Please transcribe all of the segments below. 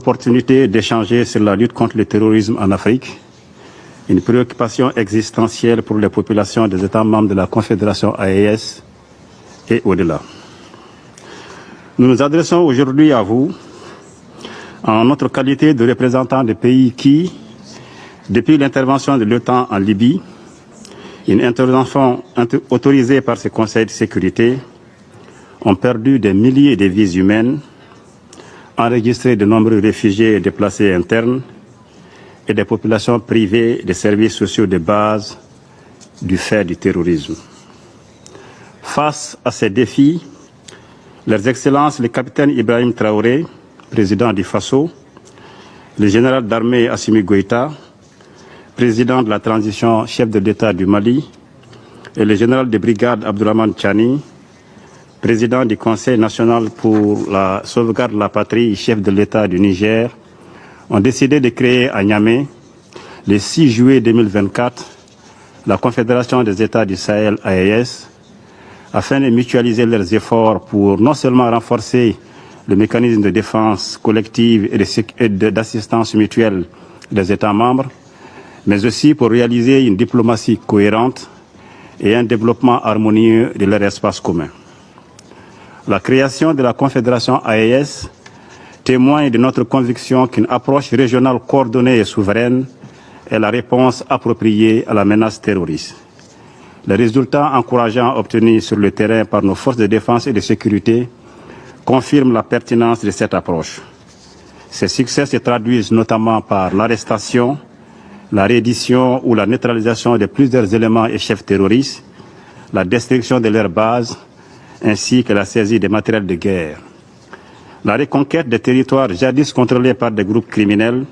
Opportunité d'échanger sur la lutte contre le terrorisme en Afrique, une préoccupation existentielle pour les populations des États membres de la Confédération AES et au-delà. Nous nous adressons aujourd'hui à vous en notre qualité de représentants des pays qui, depuis l'intervention de l'OTAN en Libye, une intervention autorisée par ce Conseil de sécurité, ont perdu des milliers de vies humaines, enregistré de nombreux réfugiés et déplacés internes et des populations privées des services sociaux de base du fait du terrorisme. Face à ces défis, leurs excellences, le capitaine Ibrahim Traoré, président du Faso, le général d'armée Assimi Goïta, président de la transition, chef de l'État du Mali, et le général de brigade Abdourahmane Tchani, président du Conseil national pour la sauvegarde de la patrie, chef de l'État du Niger, ont décidé de créer à Niamey, le 6 juillet 2024, la Confédération des États du Sahel AES, afin de mutualiser leurs efforts pour non seulement renforcer le mécanisme de défense collective et d'assistance mutuelle des États membres, mais aussi pour réaliser une diplomatie cohérente et un développement harmonieux de leur espace commun. La création de la Confédération AES témoigne de notre conviction qu'une approche régionale coordonnée et souveraine est la réponse appropriée à la menace terroriste. Les résultats encourageants obtenus sur le terrain par nos forces de défense et de sécurité confirment la pertinence de cette approche. Ces succès se traduisent notamment par l'arrestation, la reddition ou la neutralisation de plusieurs éléments et chefs terroristes, la destruction de leurs bases, ainsi que la saisie des matériels de guerre. La reconquête des territoires jadis contrôlés par des groupes criminels,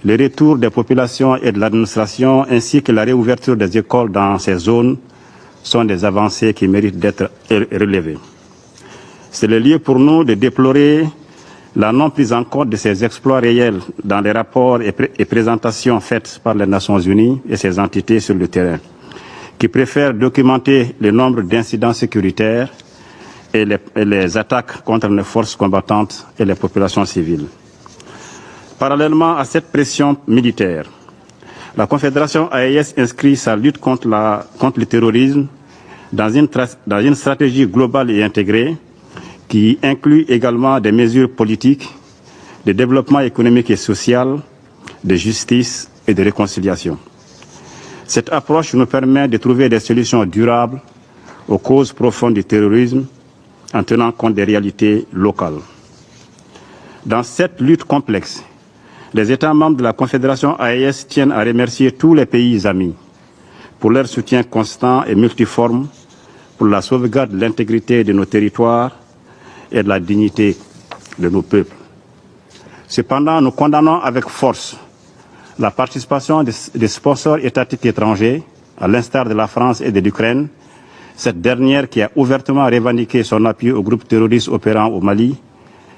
le retour des populations et de l'administration, ainsi que la réouverture des écoles dans ces zones sont des avancées qui méritent d'être relevées. C'est le lieu pour nous de déplorer la non prise en compte de ces exploits réels dans les rapports et présentations faites par les Nations Unies et ses entités sur le terrain, qui préfèrent documenter le nombre d'incidents sécuritaires et les attaques contre les forces combattantes et les populations civiles. Parallèlement à cette pression militaire, la Confédération AES inscrit sa lutte contre le terrorisme dans une stratégie globale et intégrée qui inclut également des mesures politiques, de développement économique et social, de justice et de réconciliation. Cette approche nous permet de trouver des solutions durables aux causes profondes du terrorisme en tenant compte des réalités locales. Dans cette lutte complexe, les États membres de la Confédération AES tiennent à remercier tous les pays amis pour leur soutien constant et multiforme pour la sauvegarde de l'intégrité de nos territoires et de la dignité de nos peuples. Cependant, nous condamnons avec force la participation des sponsors étatiques étrangers, à l'instar de la France et de l'Ukraine, cette dernière qui a ouvertement revendiqué son appui au groupe terroriste opérant au Mali,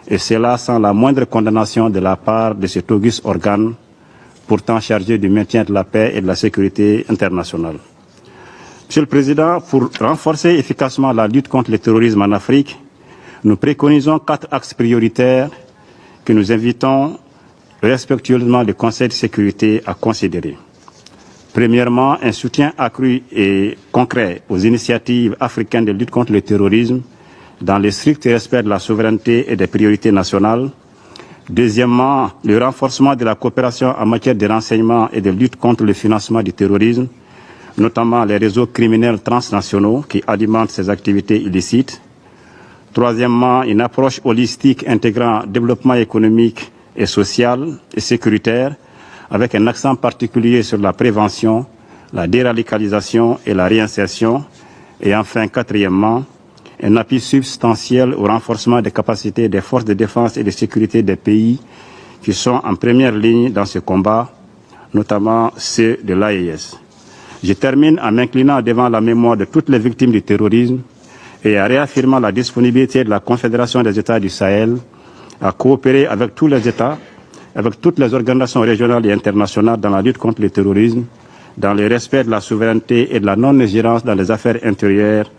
et cela sans la moindre condamnation de la part de cet auguste organe, pourtant chargé du maintien de la paix et de la sécurité internationale. Monsieur le Président, pour renforcer efficacement la lutte contre le terrorisme en Afrique, nous préconisons 4 axes prioritaires que nous invitons respectueusement le Conseil de sécurité à considérer. Premièrement, un soutien accru et concret aux initiatives africaines de lutte contre le terrorisme dans le strict respect de la souveraineté et des priorités nationales. Deuxièmement, le renforcement de la coopération en matière de renseignement et de lutte contre le financement du terrorisme, notamment les réseaux criminels transnationaux qui alimentent ces activités illicites. Troisièmement, une approche holistique intégrant développement économique et social et sécuritaire, avec un accent particulier sur la prévention, la déradicalisation et la réinsertion. Et enfin, quatrièmement, un appui substantiel au renforcement des capacités des forces de défense et de sécurité des pays qui sont en première ligne dans ce combat, notamment ceux de l'AES. Je termine en m'inclinant devant la mémoire de toutes les victimes du terrorisme et en réaffirmant la disponibilité de la Confédération des États du Sahel à coopérer avec tous les États, avec toutes les organisations régionales et internationales dans la lutte contre le terrorisme, dans le respect de la souveraineté et de la non-ingérence dans les affaires intérieures